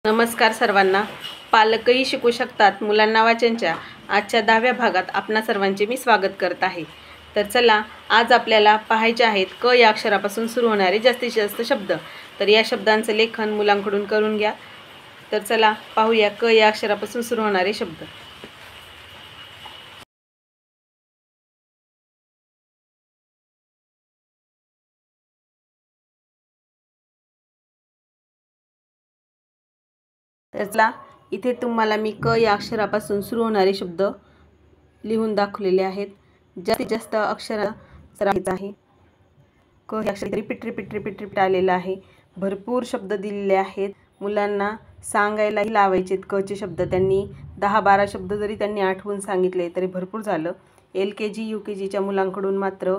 नमस्कार सर्वांना. पालकही शिकू शकतात मुलांना वाचनच्या आजच्या 10व्या भागात आपणा सर्वांचे मी स्वागत करत आहे. तर चला, आज आपल्याला पाहायचे आहेत क या अक्षरापासून सुरू होणारे जास्तीत जास्त शब्द. तर या शब्दांचं लेखन मुलांकडून करून घ्या. तर चला पाहूया क या अक्षरापासून सुरू होणारे शब्द. तर चला, इथे तुम्हाला मी क या अक्षरापासून सुरू होणारे शब्द लिहून दाखवलेले आहेत. जास्तीत जास्त अक्षर सरावायचं आहे. क हे अक्षर रिपीट आलेलं आहे. भरपूर शब्द दिलेले आहेत. मुलांना सांगायलाही लावायचे कचे शब्द. त्यांनी 10-12 शब्द जरी त्यांनी आठवून सांगितले तरी भरपूर झालं. LKG UKGच्या मुलांकडून मात्र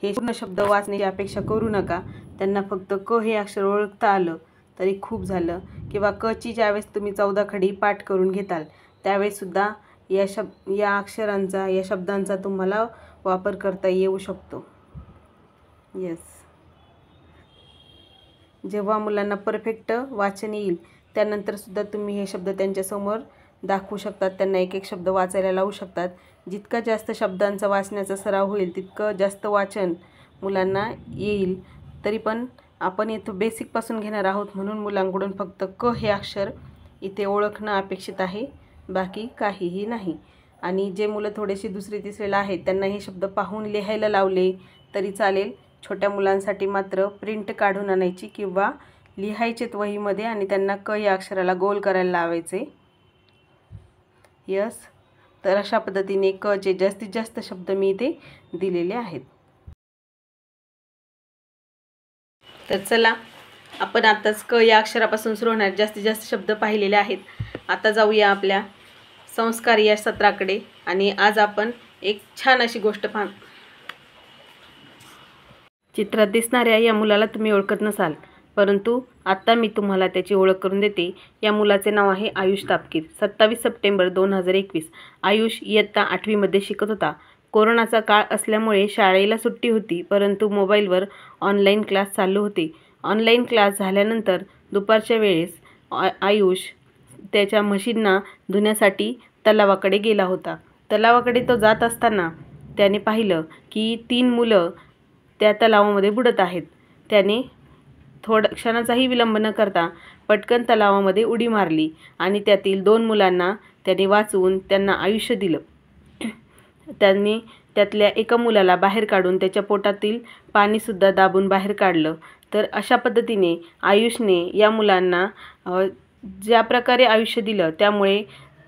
हे पूर्ण शब्द वाचण्याची अपेक्षा करू नका. त्यांना फक्त क हे अक्षर ओळखता आलं तरी खूप झालं. किंवा कची ज्यावेळेस तुम्ही 14 खडी पाठ करून घेताल त्यावेळेसुद्धा या अक्षरांचा या शब्दांचा तुम्हाला वापर करता येऊ शकतो. जेव्हा मुलांना परफेक्ट वाचन येईल त्यानंतरसुद्धा तुम्ही हे शब्द त्यांच्यासमोर दाखवू शकतात. त्यांना एक एक शब्द वाचायला लावू शकतात. जितका जास्त शब्दांचा वाचण्याचा सराव होईल तितकं जास्त वाचन मुलांना येईल. तरी पण आपण इथं बेसिकपासून घेणार आहोत म्हणून मुलांकडून फक्त क हे अक्षर इथे ओळखणं अपेक्षित आहे, बाकी काहीही नाही. आणि जे मुलं थोडेसे दुसरी तिसरीला आहेत त्यांना हे शब्द पाहून लिहायला लावले तरी चालेल. छोट्या मुलांसाठी मात्र प्रिंट काढून आणायची किंवा लिहायचेत वहीमध्ये आणि त्यांना क या अक्षराला गोल करायला लावायचे. तर अशा पद्धतीने क चे जास्तीत जास्त शब्द मी इथे दिलेले आहेत. तर चला, आपण आताच क या अक्षरापासून सुरू होणारे जास्तीत जास्त शब्द पाहिलेले आहेत. आता जाऊया आपल्या संस्कार या सत्राकडे. आणि आज आपण एक छान अशी गोष्ट चित्रात दिसणाऱ्या या मुलाला तुम्ही ओळखत नसाल, परंतु आत्ता मी तुम्हाला त्याची ओळख करून देते. या मुलाचे नाव आहे आयुष तापकीर. 27 सप्टेंबर 2021. आयुष इयत्ता 8वीमध्ये शिकत होता. कोरोनाचा काळ असल्यामुळे शाळेला सुट्टी होती, परंतु मोबाईलवर ऑनलाईन क्लास चालू होते. ऑनलाईन क्लास झाल्यानंतर दुपारच्या वेळेस आयुष त्याच्या म्हशींना धुण्यासाठी तलावाकडे गेला होता. तलावाकडे तो जात असताना त्याने पाहिलं की 3 मुलं त्या तलावामध्ये बुडत आहेत. त्याने क्षणाचाही विलंब न करता पटकन तलावामध्ये उडी मारली आणि त्यातील 2 मुलांना त्याने वाचवून त्यांना आयुष्य दिलं. त्यांनी त्यातल्या एका मुलाला बाहेर काढून त्याच्या पोटातील पाणीसुद्धा दाबून बाहेर काढलं. तर अशा पद्धतीने आयुषने या मुलांना ज्या प्रकारे आयुष्य दिलं त्यामुळे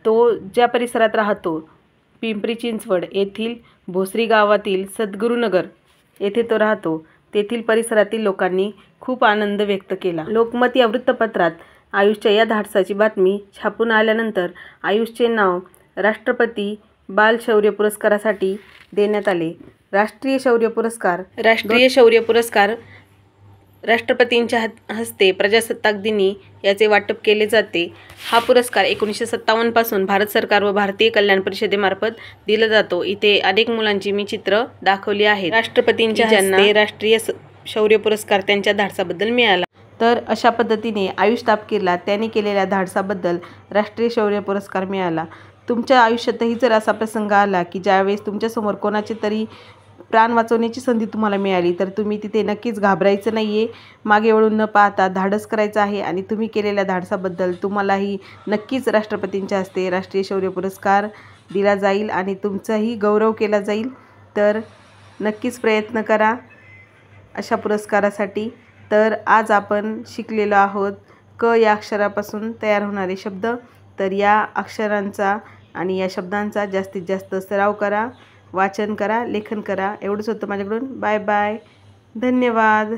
तो ज्या परिसरात राहतो पिंपरी चिंचवड येथील भोसरी गावातील सद्गुरुनगर येथे तो राहतो, तेथील परिसरातील लोकांनी खूप आनंद व्यक्त केला. लोकमत या वृत्तपत्रात आयुषच्या या धाडसाची बातमी छापून आल्यानंतर आयुषचे नाव राष्ट्रपती बाल शौर्य पुरस्कारासाठी देण्यात आले. राष्ट्रीय शौर्य पुरस्कार राष्ट्रपतींच्या हस्ते प्रजासत्ताक दिनी याचे वाटप केले जाते. हा पुरस्कार 1957 पासून भारत सरकार व भारतीय कल्याण परिषदेमार्फत दिला जातो. इथे अनेक मुलांची मी चित्र दाखवली आहेत. राष्ट्रपतींच्या हस्ते राष्ट्रीय शौर्य पुरस्कार त्यांच्या धाडसाबद्दल मिळाला. तर अशा पद्धतीने आयुष तापकीरला त्यांनी केलेल्या धाडसाबद्दल राष्ट्रीय शौर्य पुरस्कार मिळाला. तुमच्या आयुष्यातही जर असा प्रसंग आला की ज्यावेळेस तुमच्यासमोर कोणाचे तरी प्राण वाचवण्याची संधी तुम्हाला मिळाली तर तुम्ही तिथे नक्कीच घाबरायचं नाही आहे. मागे वळून न पाहता धाडस करायचं आहे आणि तुम्ही केलेल्या धाडसाबद्दल तुम्हालाही नक्कीच राष्ट्रपतींच्या हस्ते राष्ट्रीय शौर्य पुरस्कार दिला जाईल आणि तुमचाही गौरव केला जाईल. तर नक्कीच प्रयत्न करा अशा पुरस्कारासाठी. तर आज आपण शिकलेलो आहोत क या अक्षरापासून तयार होणारे शब्द. तर या अक्षरांचा आणि या शब्दांचा जास्तीत जास्त सराव करा, वाचन करा, लेखन करा. एवढंच होतं माझ्याकडून. Bye bye. धन्यवाद.